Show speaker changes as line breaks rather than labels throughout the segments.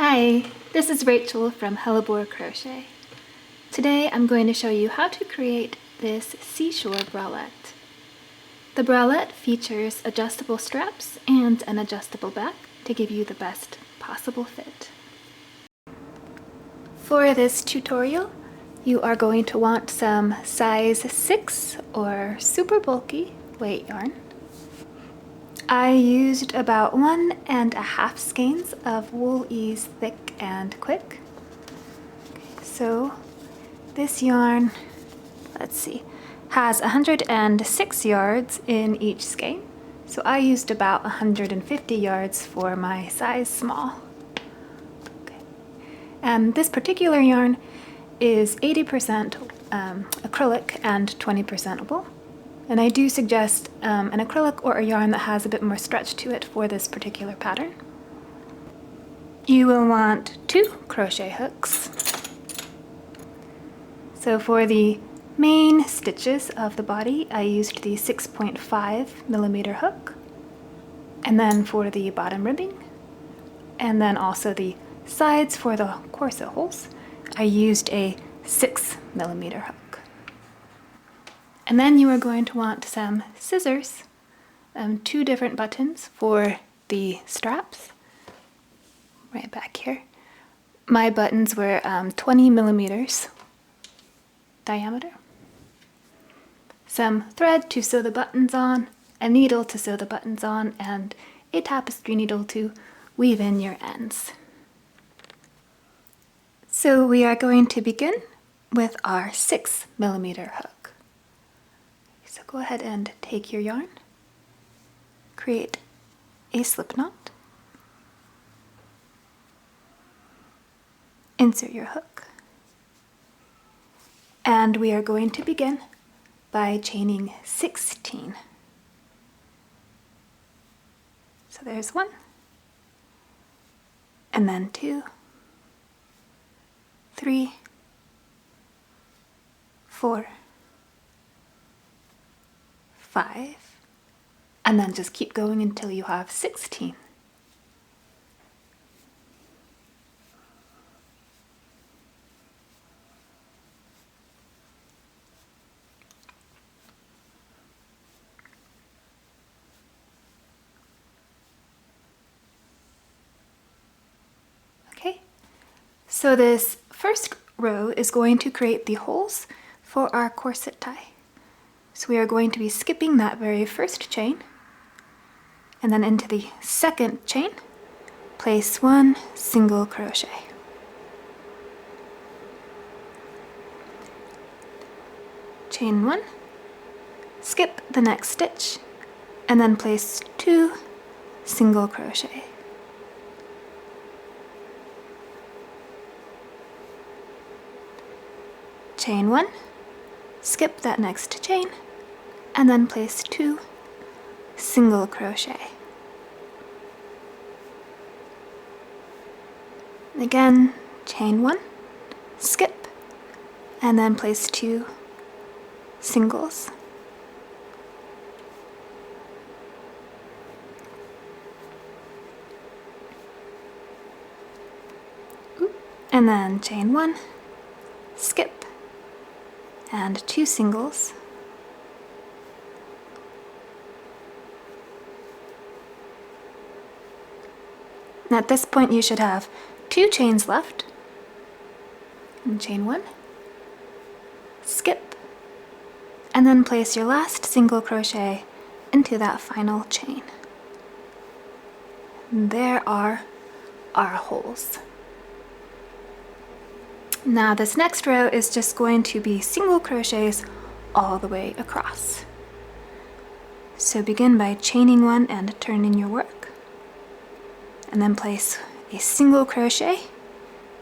Hi, this is Rachel from Hellebore Crochet. Today I'm going to show you how to create this Seashore Bralette. The bralette features adjustable straps and an adjustable back to give you the best possible fit. For this tutorial, you are going to want some size 6 or super bulky weight yarn. I used about 1.5 skeins of Wool Ease Thick and Quick. So this yarn, has 106 yards in each skein. So I used about 150 yards for my size small. This particular yarn is 80% acrylic and 20% wool. And I do suggest an acrylic or a yarn that has a bit more stretch to it for this particular pattern. You will want 2 crochet hooks. So for the main stitches of the body, I used the 6.5mm hook. And then for the bottom ribbing, and then also the sides for the corset holes, I used a 6mm hook. And then you are going to want some scissors, 2 different buttons for the straps, right back here. My buttons were 20mm diameter. Some thread to sew the buttons on, a needle to sew the buttons on, and a tapestry needle to weave in your ends. So we are going to begin with our 6mm hook. So go ahead and take your yarn, create a slip knot, insert your hook, and we are going to begin by chaining 16. So there's 1, and then 2, 3, 4, 5, and then just keep going until you have 16. Okay, so this first row is going to create the holes for our corset tie. So we are going to be skipping that very first chain, and then into the second chain, place 1 single crochet. Chain 1, skip the next stitch, and then place 2 single crochet. Chain 1, skip that next chain, and then place 2 single crochet. Again, chain 1, skip, and then place 2 singles. And then chain 1, skip, and 2 singles. And at this point you should have 2 chains left. And chain 1, skip, and then place your last single crochet into that final chain. And there are our holes. Now this next row is just going to be single crochets all the way across. So begin by chaining 1 and turn in your work. And then place a single crochet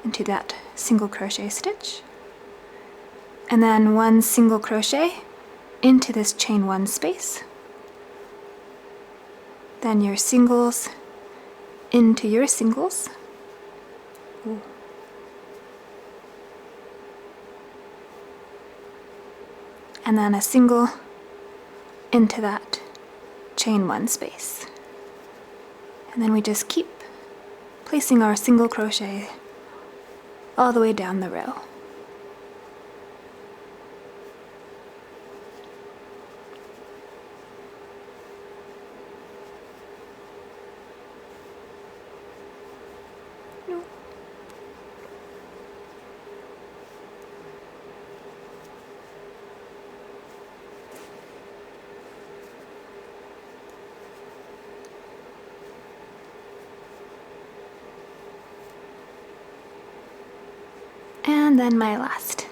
into that single crochet stitch, and then 1 single crochet into this chain 1 space, then your singles into your singles. Ooh. And then a single into that chain 1 space. And then we just keep placing our single crochet all the way down the row. And then my last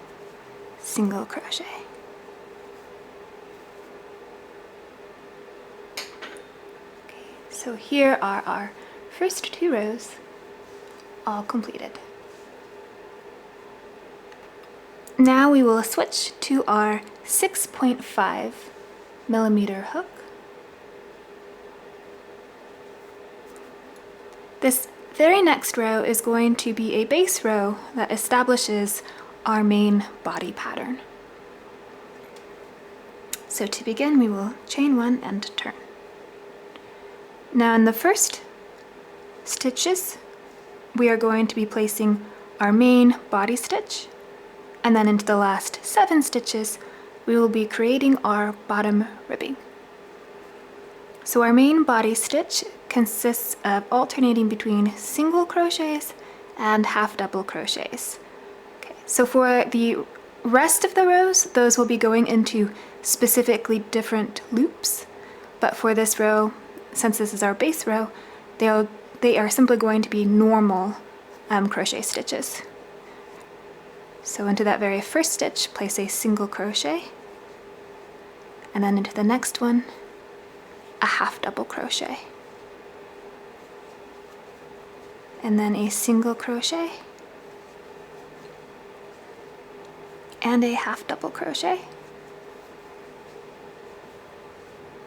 single crochet. Okay, so here are our first 2 rows all completed. Now we will switch to our 6.5 millimeter hook. This very next row is going to be a base row that establishes our main body pattern. So to begin, we will chain 1 and turn. Now in the first stitches, we are going to be placing our main body stitch, and then into the last 7 stitches, we will be creating our bottom ribbing. So our main body stitch consists of alternating between single crochets and half double crochets. Okay, so for the rest of the rows, those will be going into specifically different loops, but for this row, since this is our base row, they are simply going to be normal crochet stitches. So into that very first stitch, place a single crochet, and then into the next one, a half double crochet, and then a single crochet and a half double crochet,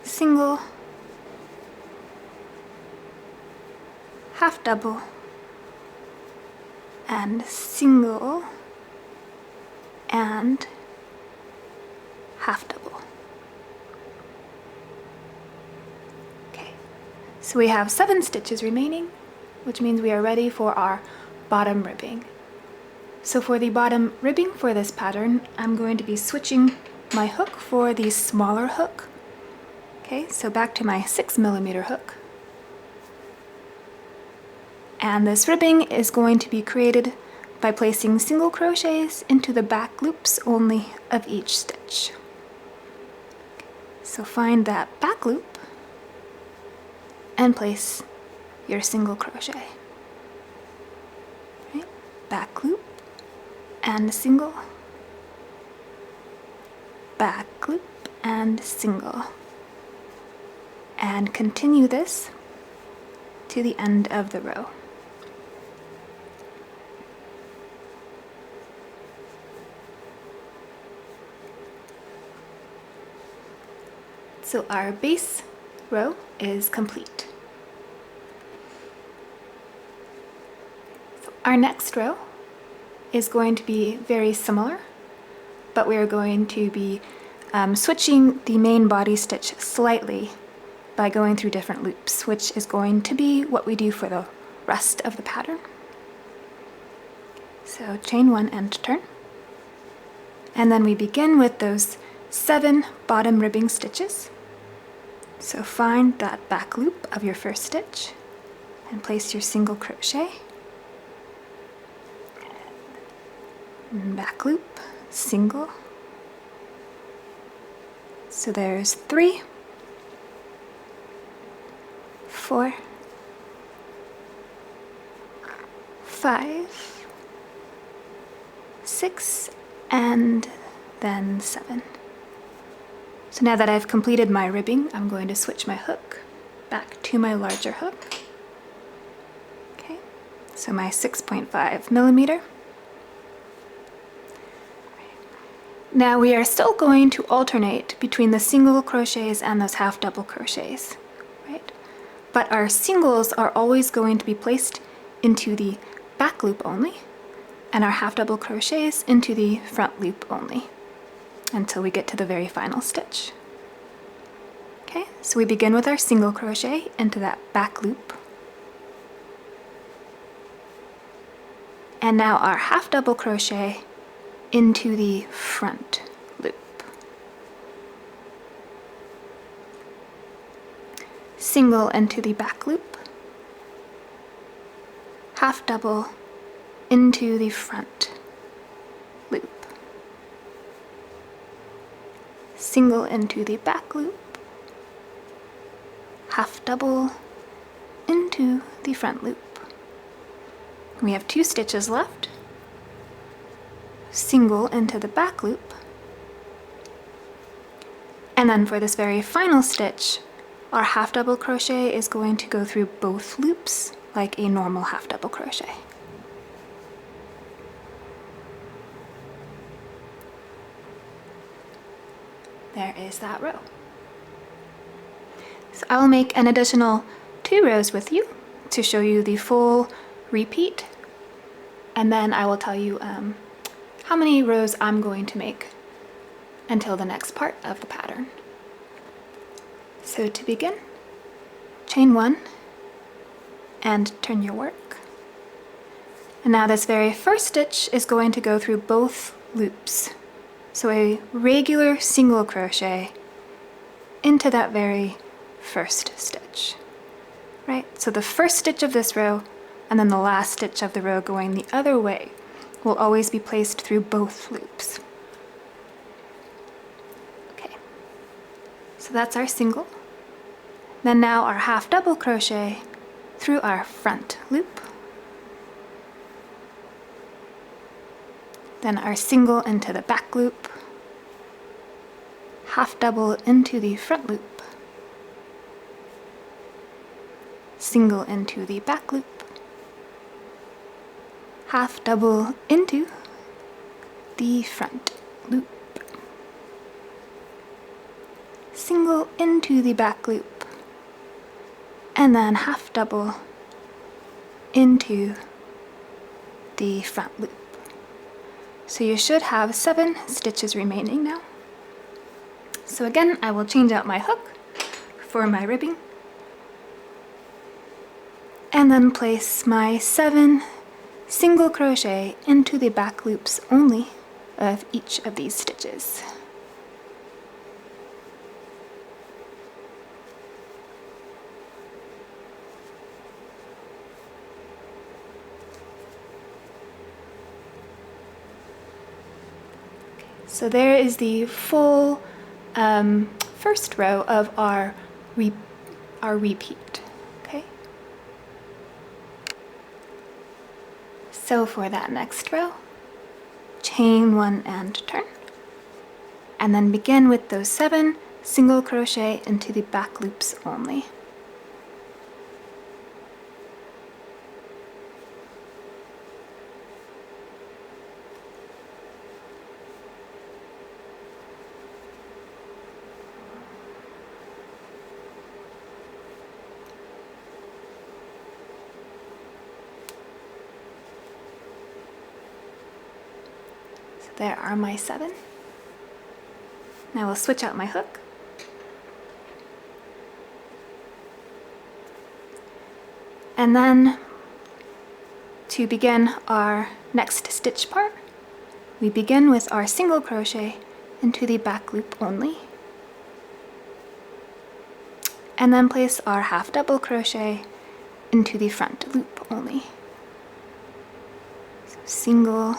single, half double, and single, and half double. So we have 7 stitches remaining, which means we are ready for our bottom ribbing. So for the bottom ribbing for this pattern, I'm going to be switching my hook for the smaller hook. Okay, so back to my 6 millimeter hook. And this ribbing is going to be created by placing single crochets into the back loops only of each stitch. So find that back loop and place your single crochet. Right? Back loop and single, back loop and single, and continue this to the end of the row. So our base row is complete. So our next row is going to be very similar, but we are going to be switching the main body stitch slightly by going through different loops, which is going to be what we do for the rest of the pattern. So chain 1 and turn, and then we begin with those 7 bottom ribbing stitches. So find that back loop of your first stitch and place your single crochet, and back loop, single. So there's 3, 4, 5, 6, and then 7. So now that I've completed my ribbing, I'm going to switch my hook back to my larger hook. Okay, so my 6.5 millimeter. Now we are still going to alternate between the single crochets and those half double crochets, right? But our singles are always going to be placed into the back loop only, and our half double crochets into the front loop only, until we get to the very final stitch. Okay, so we begin with our single crochet into that back loop, And now our half double crochet into the front loop. Single into the back loop, half double into the front loop, single into the back loop, half double into the front loop. We have 2 stitches left. Single into the back loop, and then for this very final stitch, our half double crochet is going to go through both loops like a normal half double crochet. There is that row. So I will make an additional 2 rows with you to show you the full repeat, and then I will tell you how many rows I'm going to make until the next part of the pattern. So to begin, chain 1 and turn your work. And now this very first stitch is going to go through both loops. So a regular single crochet into that very first stitch, right? So the first stitch of this row and then the last stitch of the row going the other way will always be placed through both loops. Okay, so that's our single. Then now our half double crochet through our front loop. Then our single into the back loop, half double into the front loop, single into the back loop, half double into the front loop, single into the back loop, and then half double into the front loop. So you should have 7 stitches remaining now. So again, I will change out my hook for my ribbing and then place my 7 single crochet into the back loops only of each of these stitches. So there is the full first row of our repeat, okay? So for that next row, chain 1 and turn, and then begin with those 7 single crochet into the back loops only. There are my 7. Now we'll switch out my hook. And then to begin our next stitch part, we begin with our single crochet into the back loop only, and then place our half double crochet into the front loop only. So single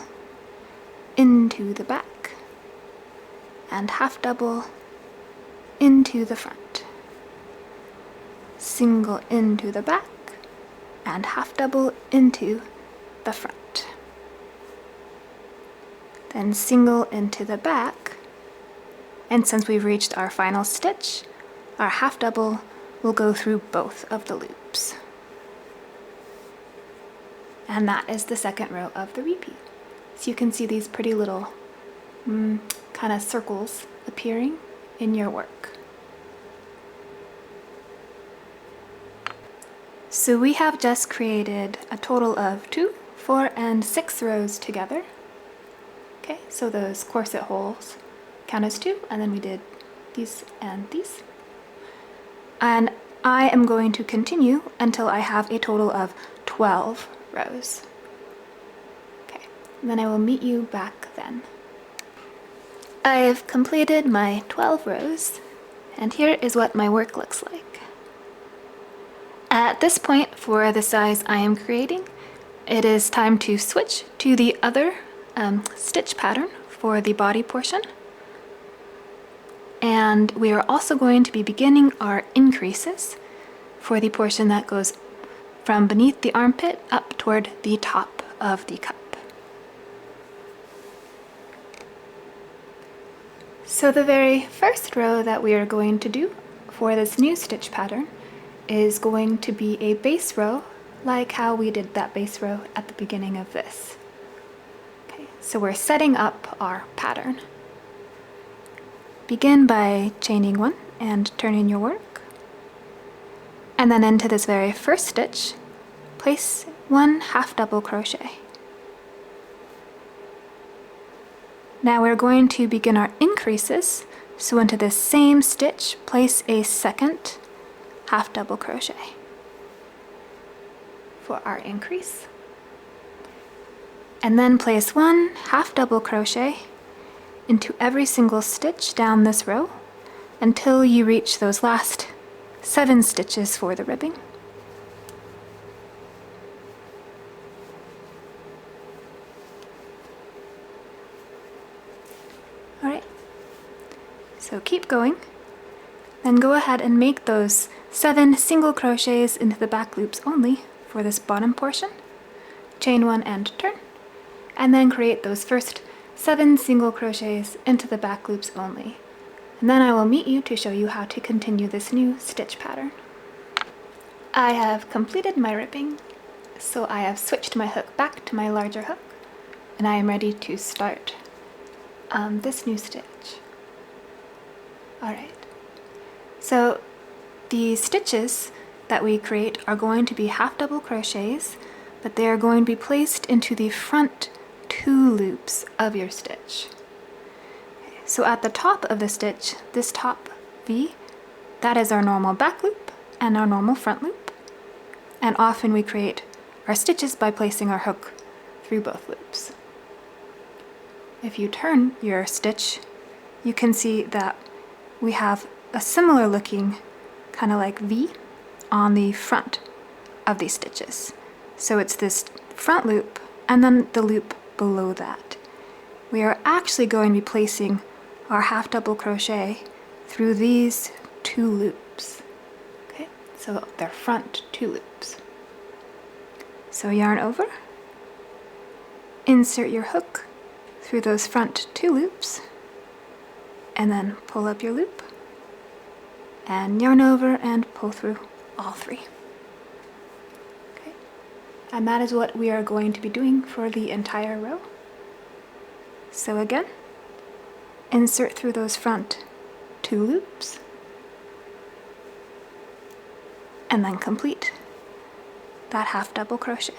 into the back and half double into the front, single into the back and half double into the front, then single into the back, and since we've reached our final stitch, our half double will go through both of the loops. And that is the second row of the repeat. So you can see these pretty little kind of circles appearing in your work. So we have just created a total of 2, 4, and 6 rows together. Okay, so those corset holes count as 2, and then we did these and these. And I am going to continue until I have a total of 12 rows. and then I will meet you back then. I've completed my 12 rows, and here is what my work looks like. At this point, for the size I am creating, it is time to switch to the other stitch pattern for the body portion. And we are also going to be beginning our increases for the portion that goes from beneath the armpit up toward the top of the cup. So the very first row that we are going to do for this new stitch pattern is going to be a base row, like how we did that base row at the beginning of this. Okay, so we're setting up our pattern. Begin by chaining 1 and turn in your work. And then into this very first stitch, place 1 half double crochet. Now we're going to begin our increases, so into this same stitch, place a second half double crochet for our increase. And then place 1 half double crochet into every single stitch down this row until you reach those last 7 stitches for the ribbing. Alright, so keep going. Then go ahead and make those 7 single crochets into the back loops only for this bottom portion. Chain 1 and turn, and then create those first 7 single crochets into the back loops only. And then I will meet you to show you how to continue this new stitch pattern. I have completed my ribbing, so I have switched my hook back to my larger hook, and I am ready to start this new stitch. Alright, so the stitches that we create are going to be half double crochets, but they are going to be placed into the front 2 loops of your stitch. So at the top of the stitch, this top V, that is our normal back loop and our normal front loop. And often we create our stitches by placing our hook through both loops. If you turn your stitch, you can see that we have a similar looking kind of like V on the front of these stitches. So it's this front loop and then the loop below that. We are actually going to be placing our half double crochet through these 2 loops. Okay, so they're front 2 loops. So yarn over, insert your hook through those front 2 loops, and then pull up your loop, and yarn over and pull through all 3. Okay, and that is what we are going to be doing for the entire row. So again, insert through those front 2 loops, and then complete that half double crochet.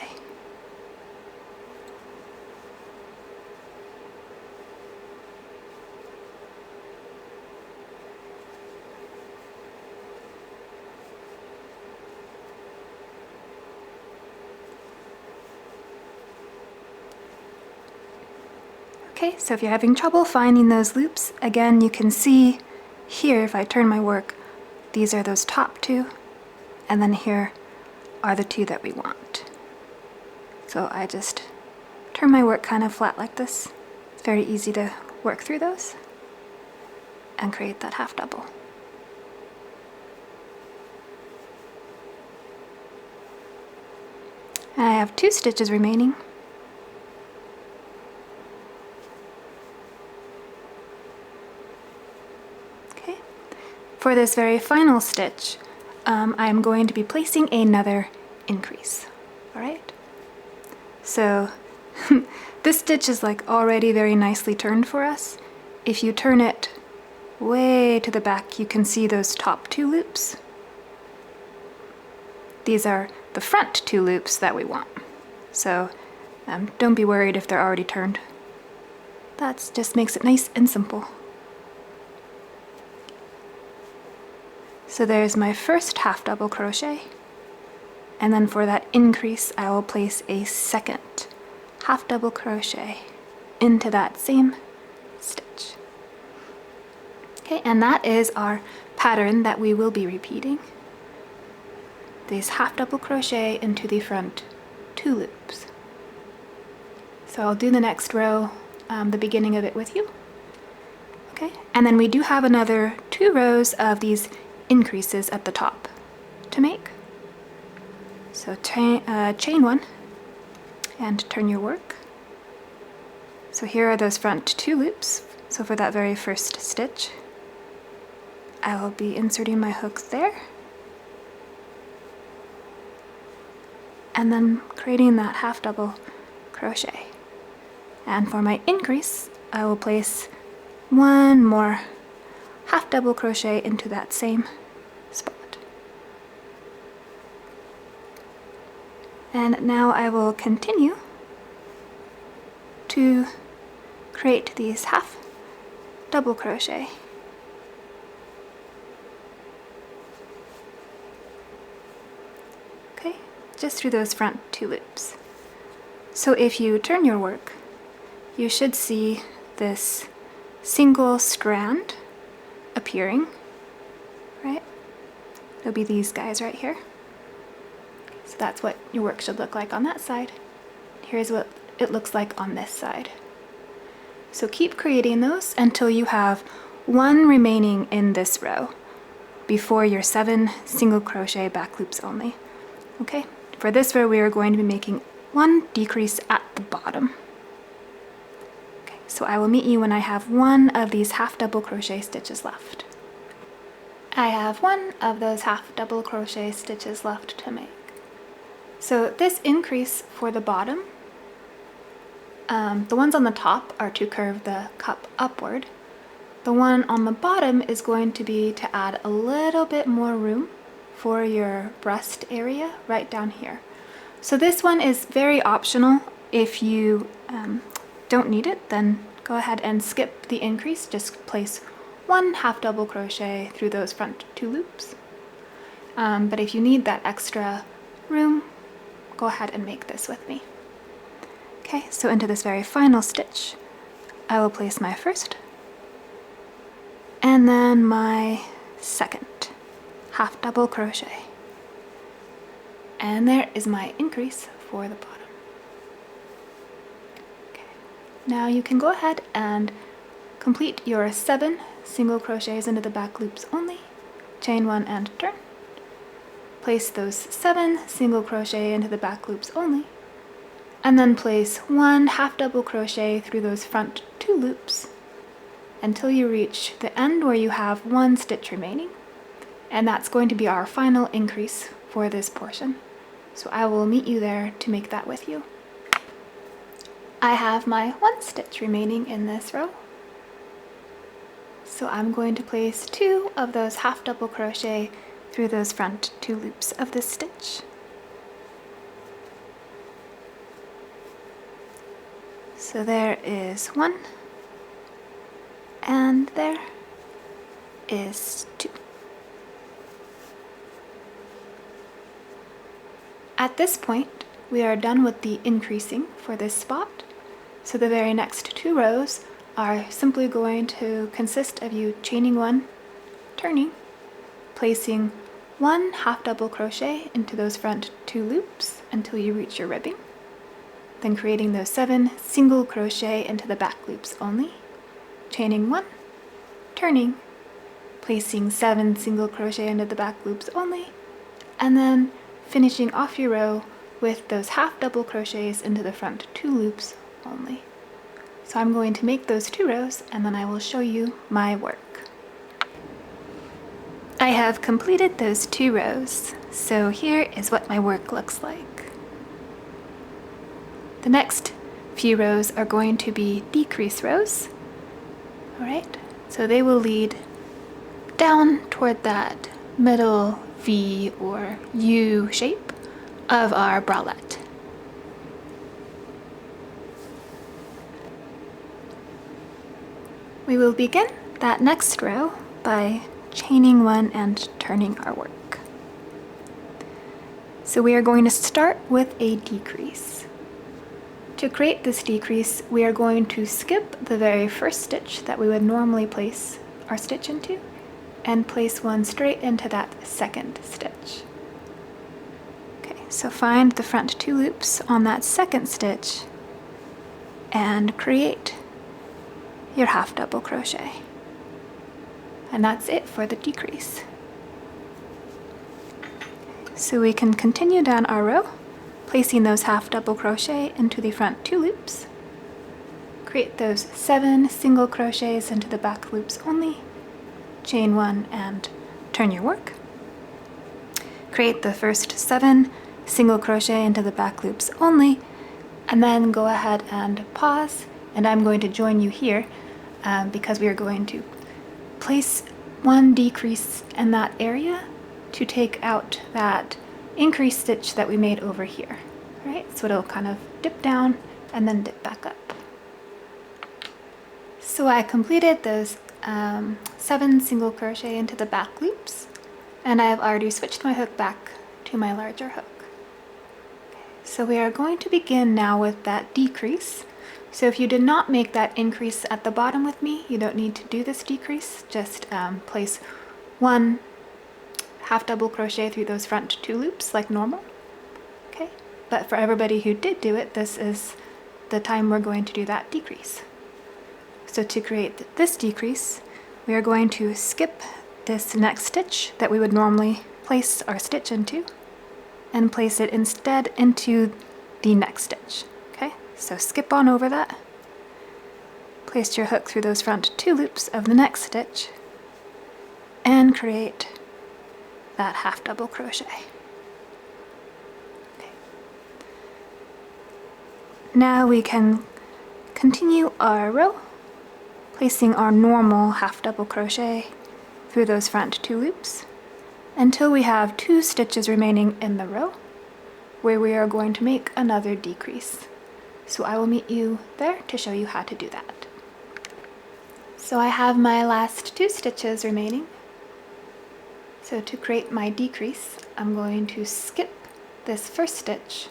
Okay, so if you're having trouble finding those loops, again, you can see here, if I turn my work, these are those top 2, and then here are the 2 that we want. So I just turn my work kind of flat like this. It's very easy to work through those and create that half double. And I have 2 stitches remaining. For this very final stitch, I'm going to be placing another increase. Alright? So this stitch is like already very nicely turned for us. If you turn it way to the back, you can see those top 2 loops. These are the front 2 loops that we want. So don't be worried if they're already turned. That just makes it nice and simple. So there's my first half double crochet, and then for that increase I will place a second half double crochet into that same stitch. Okay, and that is our pattern that we will be repeating. These half double crochet into the front 2 loops. So I'll do the next row, the beginning of it with you. Okay, and then we do have another 2 rows of these increases at the top to make. So chain 1 and turn your work. So here are those front 2 loops. So for that very first stitch, I will be inserting my hook there, and then creating that half double crochet. And for my increase, I will place 1 more half double crochet into that same spot. And now I will continue to create these half double crochet. Okay, just through those front 2 loops. So if you turn your work, you should see this single strand appearing, right? It'll be these guys right here. So that's what your work should look like on that side. Here's what it looks like on this side. So keep creating those until you have 1 remaining in this row before your 7 single crochet back loops only. Okay, for this row we are going to be making 1 decrease at the bottom. Okay, so I will meet you when I have 1 of these half double crochet stitches left. I have 1 of those half double crochet stitches left to make. So this increase for the bottom, the ones on the top are to curve the cup upward. The one on the bottom is going to be to add a little bit more room for your breast area right down here. So this one is very optional. If you don't need it, then go ahead and skip the increase. Just place 1 half double crochet through those front 2 loops. But if you need that extra room, go ahead and make this with me. Okay, so into this very final stitch, I will place my first and then my second half double crochet. And there is my increase for the bottom. Okay. Now you can go ahead and complete your 7 single crochets into the back loops only, chain 1 and turn. Place those 7 single crochet into the back loops only, and then place 1 half double crochet through those front 2 loops until you reach the end where you have 1 stitch remaining, and that's going to be our final increase for this portion. So I will meet you there to make that with you. I have my 1 stitch remaining in this row, so I'm going to place 2 of those half double crochet through those front 2 loops of this stitch. So there is 1, and there is 2. At this point, we are done with the increasing for this spot. So the very next 2 rows are simply going to consist of you chaining 1, turning, placing 1 half double crochet into those front 2 loops until you reach your ribbing, then creating those 7 single crochet into the back loops only, chaining 1, turning, placing 7 single crochet into the back loops only, and then finishing off your row with those half double crochets into the front 2 loops only. So I'm going to make those 2 rows and then I will show you my work. I have completed those 2 rows, so here is what my work looks like. The next few rows are going to be decrease rows. Alright, so they will lead down toward that middle V or U shape of our bralette. We will begin that next row by chaining 1 and turning our work. So we are going to start with a decrease. To create this decrease, we are going to skip the very first stitch that we would normally place our stitch into and place one straight into that second stitch. Okay, so find the front 2 loops on that second stitch and create your half double crochet. And that's it for the decrease. So we can continue down our row, placing those half double crochet into the front 2 loops. Create those 7 single crochets into the back loops only, chain 1 and turn your work. Create the first 7 single crochet into the back loops only, and then go ahead and pause, and I'm going to join you here because we are going to place one decrease in that area to take out that increased stitch that we made over here, right? So it'll kind of dip down and then dip back up. So I completed those 7 single crochet into the back loops, and I have already switched my hook back to my larger hook. So we are going to begin now with that decrease. So if you did not make that increase at the bottom with me, you don't need to do this decrease. Just place one half double crochet through those front 2 loops like normal. Okay, but for everybody who did do it, this is the time we're going to do that decrease. So to create this decrease, we are going to skip this next stitch that we would normally place our stitch into and place it instead into the next stitch. Okay, so skip on over that. Place your hook through those front 2 loops of the next stitch and create that half double crochet. Okay. Now we can continue our row, placing our normal half double crochet through those front 2 loops until we have 2 stitches remaining in the row where we are going to make another decrease. So I will meet you there to show you how to do that. So I have my last 2 stitches remaining. So to create my decrease, I'm going to skip this first stitch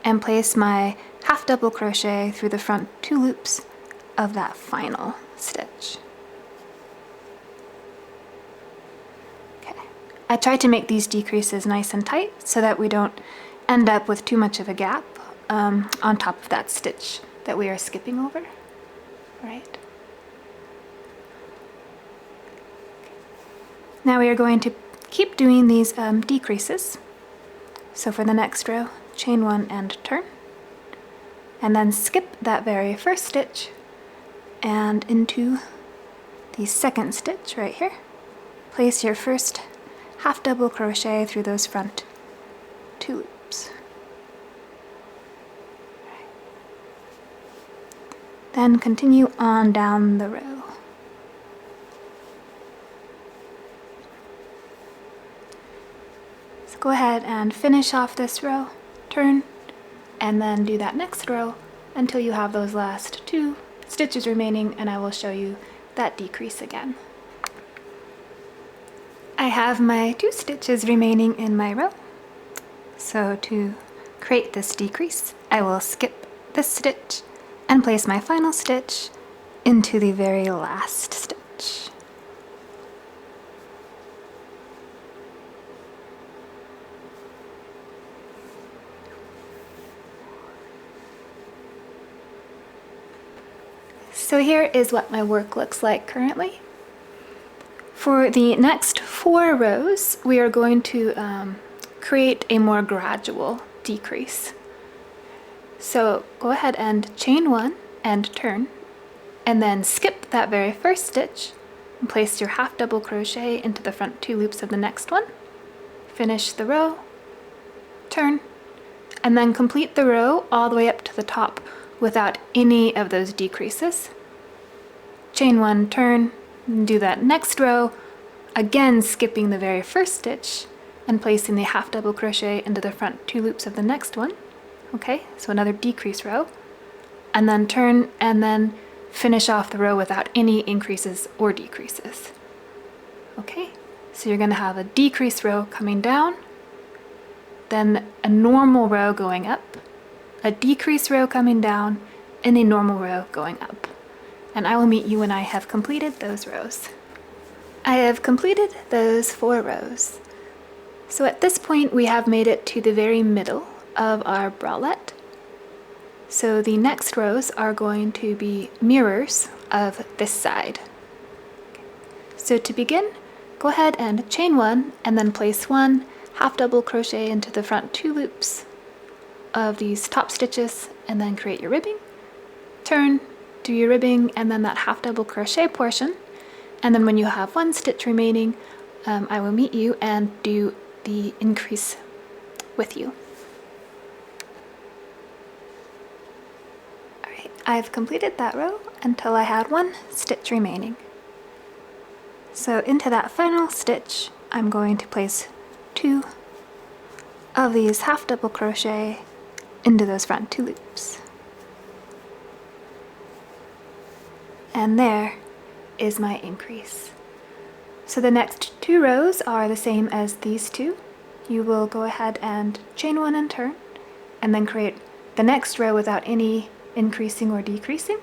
and place my half double crochet through the front 2 loops of that final stitch. Okay, I try to make these decreases nice and tight so that we don't end up with too much of a gap on top of that stitch that we are skipping over, right? Now we are going to keep doing these decreases. So for the next row, chain 1 and turn, and then skip that very first stitch and into the second stitch right here. Place your first half double crochet through those front 2 loops. Then continue on down the row. Go ahead and finish off this row, turn, and then do that next row until you have those last 2 stitches remaining, and I will show you that decrease again. I have my 2 stitches remaining in my row. So to create this decrease, I will skip this stitch and place my final stitch into the very last stitch. So here is what my work looks like currently. For the next 4 rows, we are going to create a more gradual decrease. So go ahead and chain 1 and turn, and then skip that very first stitch and place your half double crochet into the front 2 loops of the next one. Finish the row, turn, and then complete the row all the way up to the top without any of those decreases. Chain 1, turn, and do that next row, again skipping the very first stitch and placing the half double crochet into the front 2 loops of the next one. Okay, so another decrease row, and then turn and then finish off the row without any increases or decreases. Okay, so you're going to have a decrease row coming down, then a normal row going up, a decrease row coming down and a normal row going up. And I will meet you when I have completed those rows. I have completed those 4 rows. So at this point we have made it to the very middle of our bralette. So the next rows are going to be mirrors of this side. So to begin, go ahead and chain 1 and then place 1 half double crochet into the front 2 loops of these top stitches and then create your ribbing. Turn, do your ribbing, and then that half double crochet portion. And then when you have 1 stitch remaining, I will meet you and do the increase with you. Alright, I've completed that row until I had 1 stitch remaining. So into that final stitch, I'm going to place 2 of these half double crochet into those front 2 loops. And there is my increase. So the next 2 rows are the same as these 2. You will go ahead and chain 1 and turn, and then create the next row without any increasing or decreasing.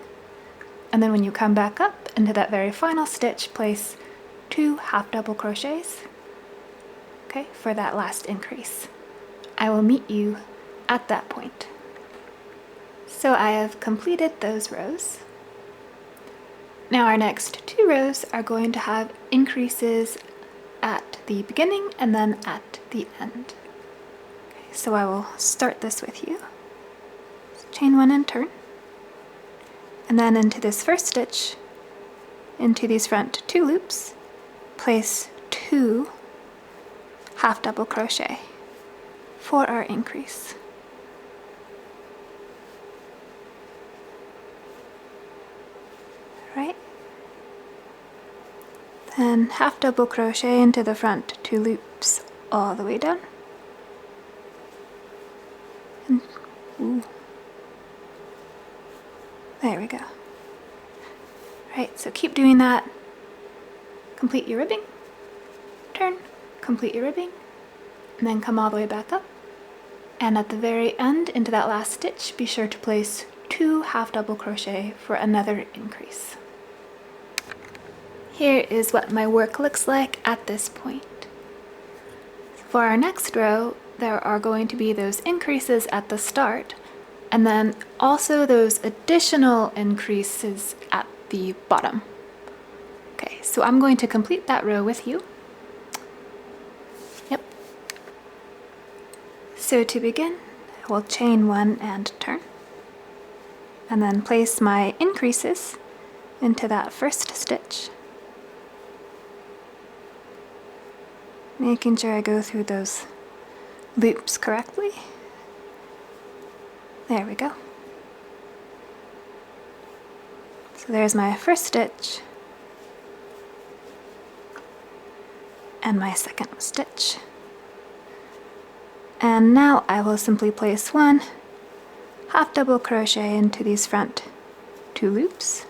And then when you come back up into that very final stitch, place 2 half double crochets, okay, for that last increase. I will meet you at that point. So I have completed those rows. Now our next 2 rows are going to have increases at the beginning and then at the end. Okay, so I will start this with you. Chain 1 and turn. And then into this first stitch, into these front 2 loops, place 2 half double crochet for our increase. Right? Then half double crochet into the front 2 loops all the way down. And, ooh. There we go. Right, so keep doing that. Complete your ribbing, turn, complete your ribbing, and then come all the way back up. And at the very end, into that last stitch, be sure to place 2 half double crochet for another increase. Here is what my work looks like at this point. For our next row, there are going to be those increases at the start, and then also those additional increases at the bottom. Okay, so I'm going to complete that row with you. Yep. So to begin, I will chain 1 and turn, and then place my increases into that first stitch, making sure I go through those loops correctly. There we go. So there's my first stitch and my second stitch. And now I will simply place 1 half double crochet into these front 2 loops.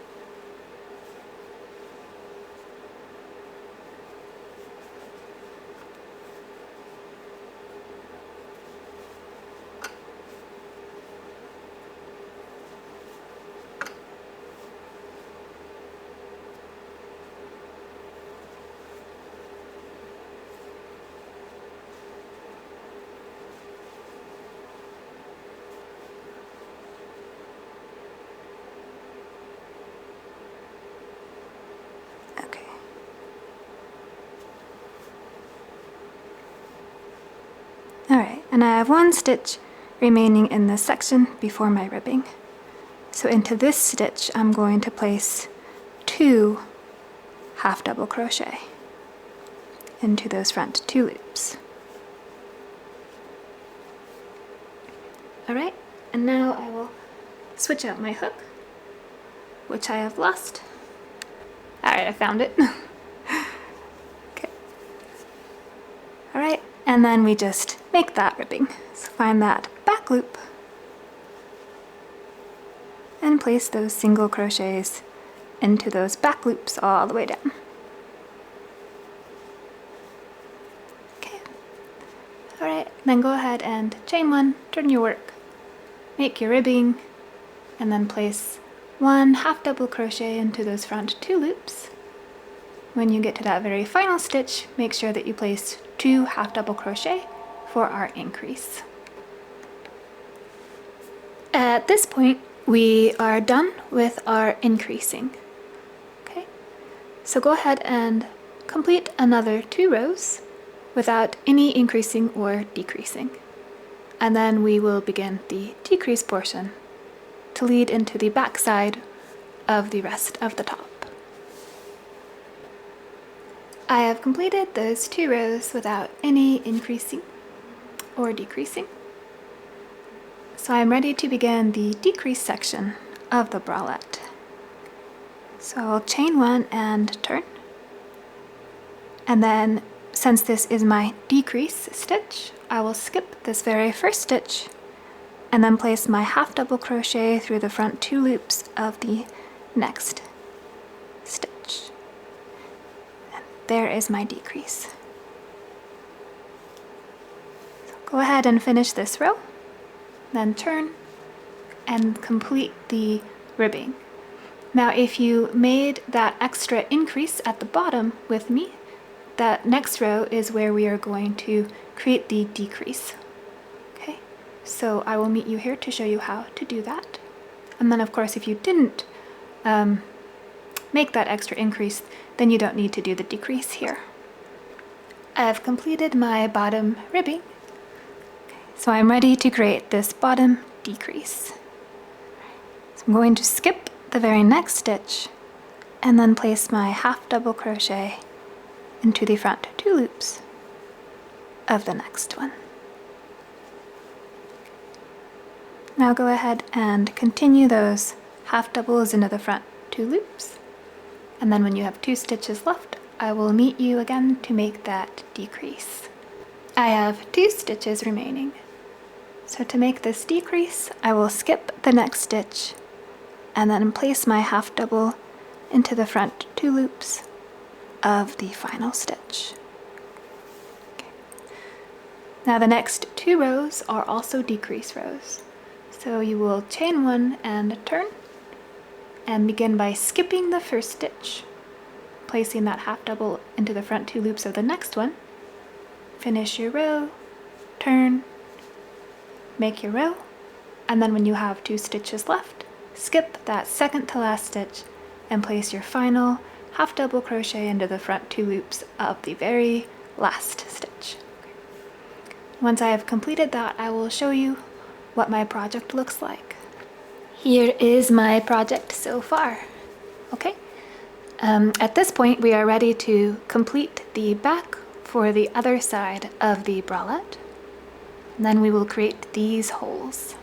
Alright, and I have 1 stitch remaining in this section before my ribbing. So into this stitch I'm going to place 2 half double crochet into those front 2 loops. Alright, and now I will switch out my hook, which I have lost. Alright, I found it. Okay. Alright, and then we just make that ribbing. So find that back loop and place those single crochets into those back loops all the way down. Okay. Alright, then go ahead and chain 1, turn your work, make your ribbing, and then place 1 half double crochet into those front 2 loops. When you get to that very final stitch, make sure that you place 2 half double crochet for our increase. At this point, we are done with our increasing. Okay, so go ahead and complete another 2 rows without any increasing or decreasing. And then we will begin the decrease portion to lead into the back side of the rest of the top. I have completed those 2 rows without any increasing or decreasing. So I'm ready to begin the decrease section of the bralette. So I'll chain 1 and turn. And then, since this is my decrease stitch, I will skip this very first stitch and then place my half double crochet through the front 2 loops of the next stitch. And there is my decrease. So go ahead and finish this row, then turn and complete the ribbing. Now if you made that extra increase at the bottom with me, that next row is where we are going to create the decrease. Okay, so I will meet you here to show you how to do that. And then of course if you didn't make that extra increase, then you don't need to do the decrease here. I've completed my bottom ribbing, so I'm ready to create this bottom decrease. So I'm going to skip the very next stitch and then place my half double crochet into the front 2 loops of the next one. Now go ahead and continue those half doubles into the front 2 loops, and then when you have 2 stitches left, I will meet you again to make that decrease. I have 2 stitches remaining, so to make this decrease, I will skip the next stitch and then place my half double into the front 2 loops of the final stitch. Okay. Now the next 2 rows are also decrease rows. So you will chain 1 and turn and begin by skipping the first stitch, placing that half double into the front 2 loops of the next one. Finish your row, turn, make your row, and then when you have 2 stitches left, skip that second to last stitch and place your final half double crochet into the front 2 loops of the very last stitch. Once I have completed that, I will show you what my project looks like. Here is my project so far. Okay, at this point we are ready to complete the back for the other side of the bralette. And then we will create these holes.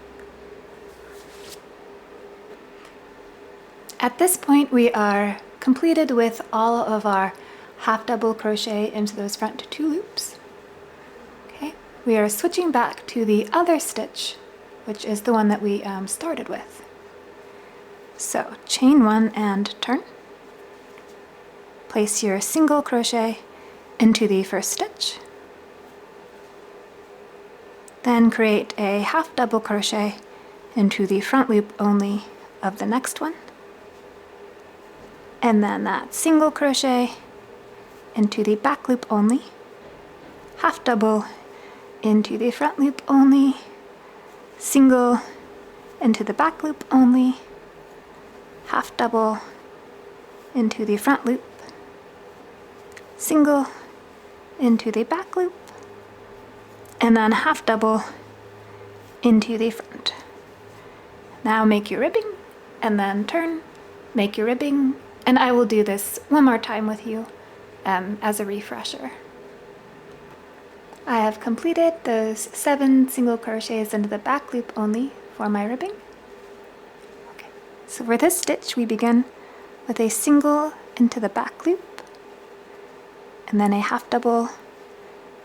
At this point we are completed with all of our half double crochet into those front 2 loops. Okay, we are switching back to the other stitch, which is the one that we started with. So chain 1 and turn. Place your single crochet into the first stitch. Then create a half double crochet into the front loop only of the next one. And then that single crochet into the back loop only, half double into the front loop only, single into the back loop only, half double into the front loop, single into the back loop, and then half double into the front. Now make your ribbing and then turn, make your ribbing, and I will do this one more time with you as a refresher. I have completed those 7 single crochets into the back loop only for my ribbing. Okay. So for this stitch we begin with a single into the back loop and then a half double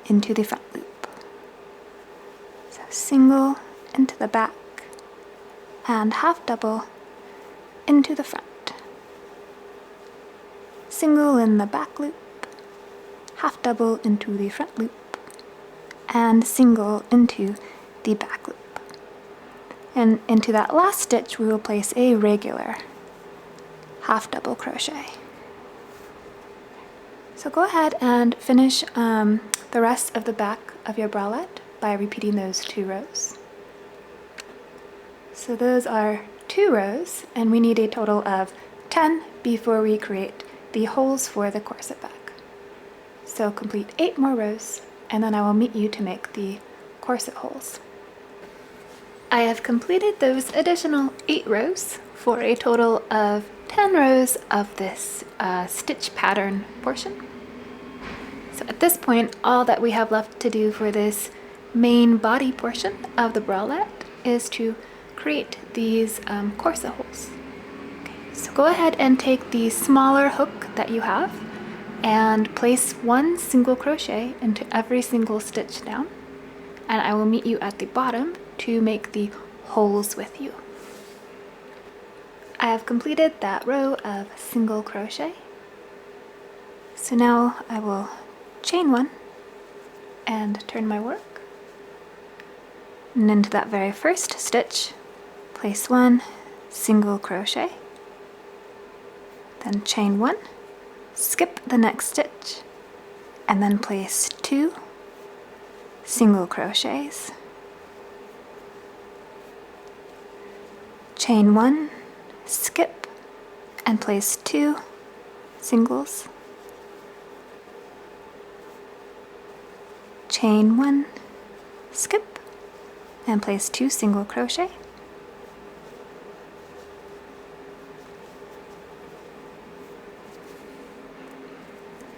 into the front loop. So single into the back and half double into the front. Single in the back loop, half double into the front loop, and single into the back loop. And into that last stitch we will place a regular half double crochet. So go ahead and finish the rest of the back of your bralette by repeating those 2 rows. So those are 2 rows, and we need a total of 10 before we create the holes for the corset back. So complete 8 more rows, and then I will meet you to make the corset holes. I have completed those additional 8 rows for a total of 10 rows of this stitch pattern portion. So at this point, all that we have left to do for this main body portion of the bralette is to create these corset holes. Okay, so go ahead and take the smaller hook that you have and place 1 single crochet into every single stitch down, and I will meet you at the bottom to make the holes with you. I have completed that row of single crochet. So now I will chain 1 and turn my work. And into that very first stitch, place 1 single crochet, then chain 1, skip the next stitch, and then place 2 single crochets, chain 1, skip, and place 2 singles, chain 1, skip, and place 2 single crochet,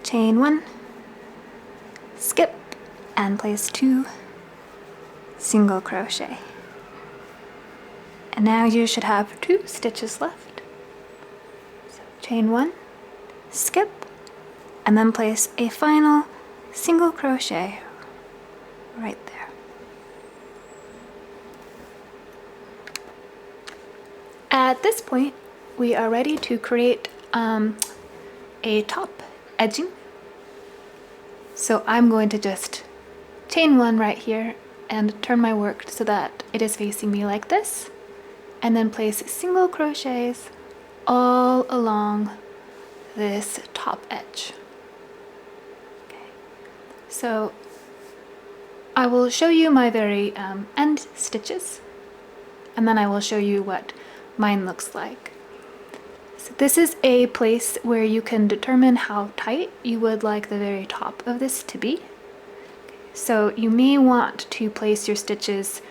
chain 1, skip, and place 2 single crochet. And now you should have 2 stitches left. So chain 1, skip, and then place a final single crochet right there. At this point, we are ready to create a top edging. So I'm going to just chain 1 right here and turn my work so that it is facing me like this, and then place single crochets all along this top edge. Okay. So I will show you my very end stitches, and then I will show you what mine looks like. So this is a place where you can determine how tight you would like the very top of this to be. So you may want to place your stitches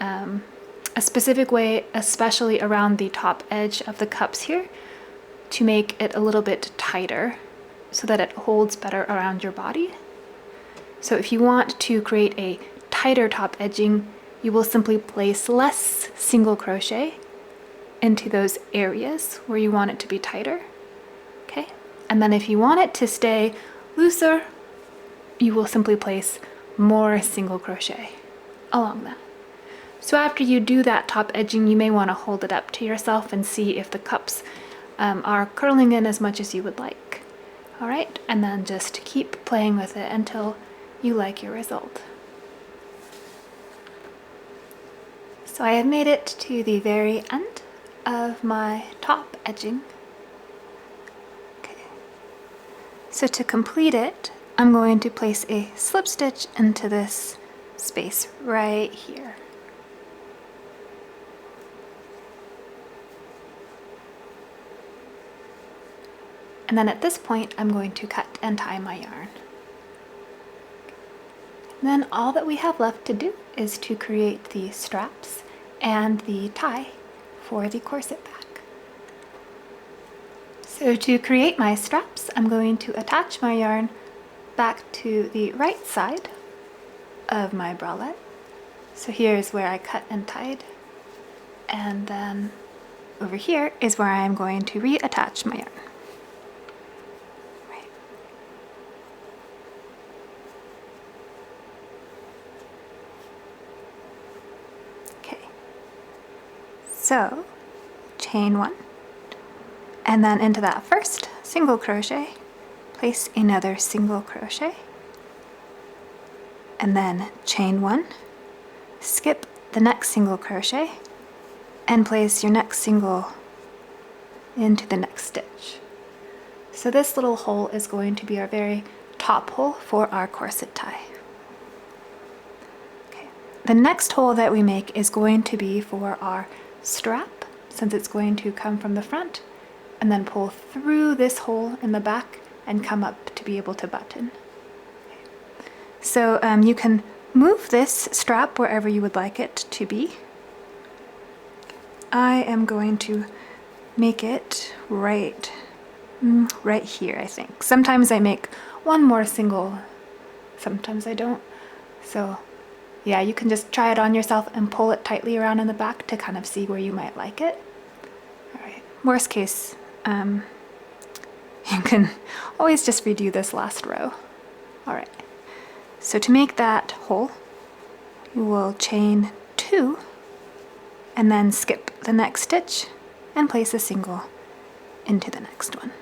a specific way, especially around the top edge of the cups here, to make it a little bit tighter so that it holds better around your body. So if you want to create a tighter top edging, you will simply place less single crochet into those areas where you want it to be tighter. Okay? And then if you want it to stay looser, you will simply place more single crochet along that. So after you do that top edging, you may want to hold it up to yourself and see if the cups are curling in as much as you would like. All right, and then just keep playing with it until you like your result. So I have made it to the very end of my top edging. Okay. So to complete it, I'm going to place a slip stitch into this space right here. And then at this point, I'm going to cut and tie my yarn. And then all that we have left to do is to create the straps and the tie for the corset back. So to create my straps, I'm going to attach my yarn back to the right side of my bralette. So here's where I cut and tied, and then over here is where I'm going to reattach my yarn. So chain 1, and then into that first single crochet, place another single crochet, and then chain 1, skip the next single crochet, and place your next single into the next stitch. So this little hole is going to be our very top hole for our corset tie. Okay. The next hole that we make is going to be for our strap, since it's going to come from the front and then pull through this hole in the back and come up to be able to button. Okay. So you can move this strap wherever you would like it to be. I am going to make it right here, I think. Sometimes I make one more single, sometimes I don't. So yeah, you can just try it on yourself and pull it tightly around in the back to kind of see where you might like it. All right, worst case, you can always just redo this last row. All right, so to make that hole, you will chain 2 and then skip the next stitch and place a single into the next one.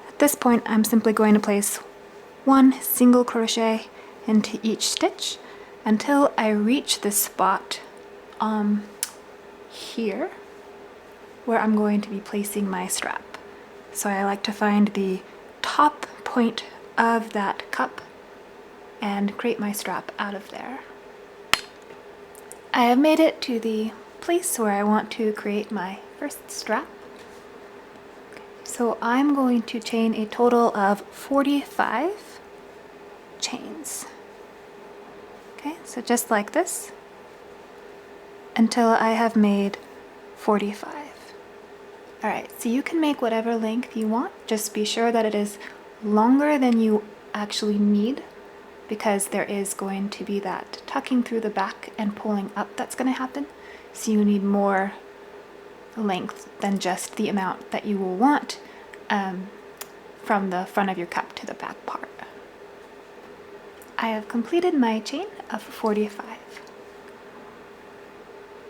At this point, I'm simply going to place 1 single crochet into each stitch until I reach this spot here where I'm going to be placing my strap. So I like to find the top point of that cup and create my strap out of there. I have made it to the place where I want to create my first strap. So I'm going to chain a total of 45 chains. Okay, so just like this until I have made 45. Alright, so you can make whatever length you want, just be sure that it is longer than you actually need, because there is going to be that tucking through the back and pulling up that's going to happen. So you need more length than just the amount that you will want from the front of your cup to the back part. I have completed my chain of 45.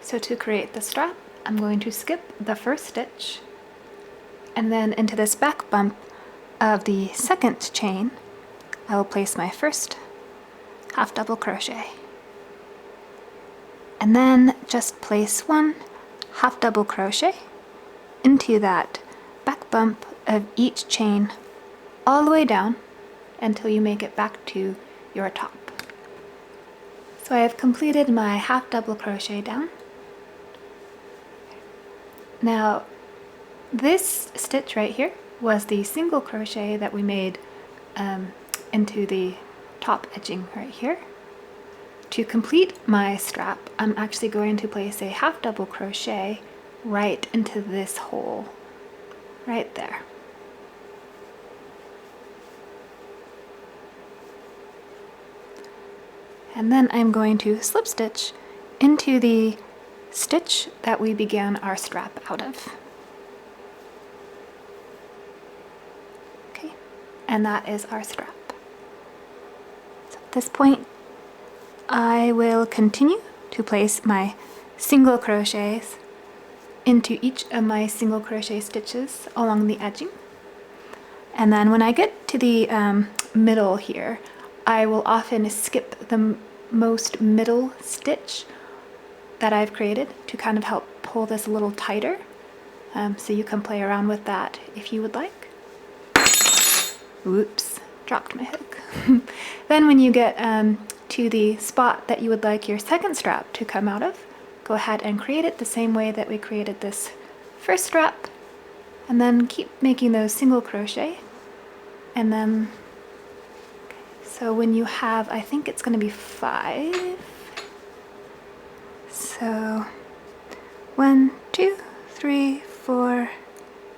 So to create the strap, I'm going to skip the first stitch, and then into this back bump of the second chain, I will place my first half double crochet, and then just place 1 half double crochet into that back bump of each chain all the way down until you make it back to your top. So I have completed my half double crochet down. Now this stitch right here was the single crochet that we made into the top edging right here. To complete my strap, I'm actually going to place a half double crochet right into this hole right there. And then I'm going to slip stitch into the stitch that we began our strap out of. Okay, and that is our strap. So at this point, I will continue to place my single crochets into each of my single crochet stitches along the edging. And then when I get to the middle here, I will often skip the most middle stitch that I've created to kind of help pull this a little tighter. So you can play around with that if you would like. Whoops, dropped my hook. Then when you get to the spot that you would like your second strap to come out of, go ahead and create it the same way that we created this first strap, and then keep making those single crochet. And then, okay, so when you have, I think it's going to be 5. So 1, 2, 3, 4,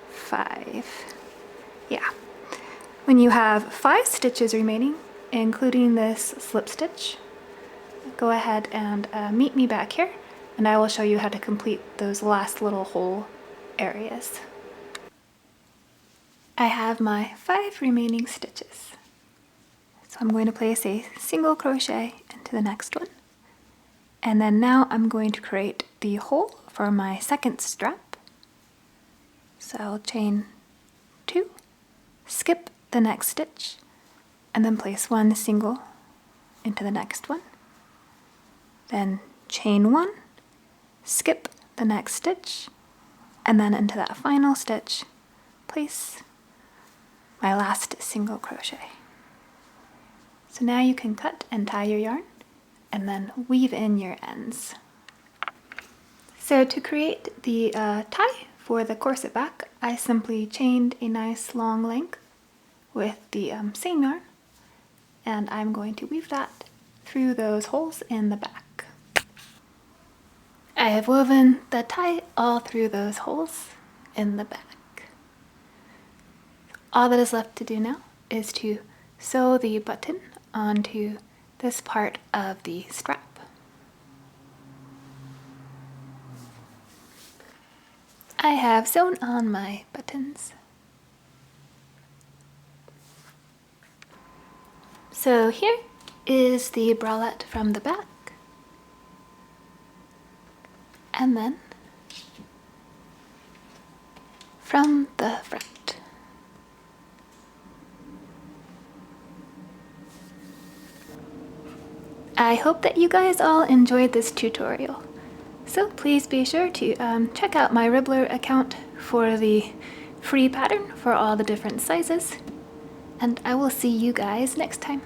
5. Yeah. When you have 5 stitches remaining, including this slip stitch, go ahead and meet me back here, and I will show you how to complete those last little hole areas. I have my 5 remaining stitches. So I'm going to place a single crochet into the next one. And then now I'm going to create the hole for my second strap. So I'll chain 2, skip the next stitch, and then place 1 single into the next one. Then chain 1 skip the next stitch, and then into that final stitch, place my last single crochet. So now you can cut and tie your yarn, and then weave in your ends. So to create the tie for the corset back, I simply chained a nice long length with the same yarn, and I'm going to weave that through those holes in the back. I have woven the tie all through those holes in the back. All that is left to do now is to sew the button onto this part of the strap. I have sewn on my buttons. So here is the bralette from the back, and then from the front. I hope that you guys all enjoyed this tutorial. So please be sure to check out my Ribbler account for the free pattern for all the different sizes, and I will see you guys next time.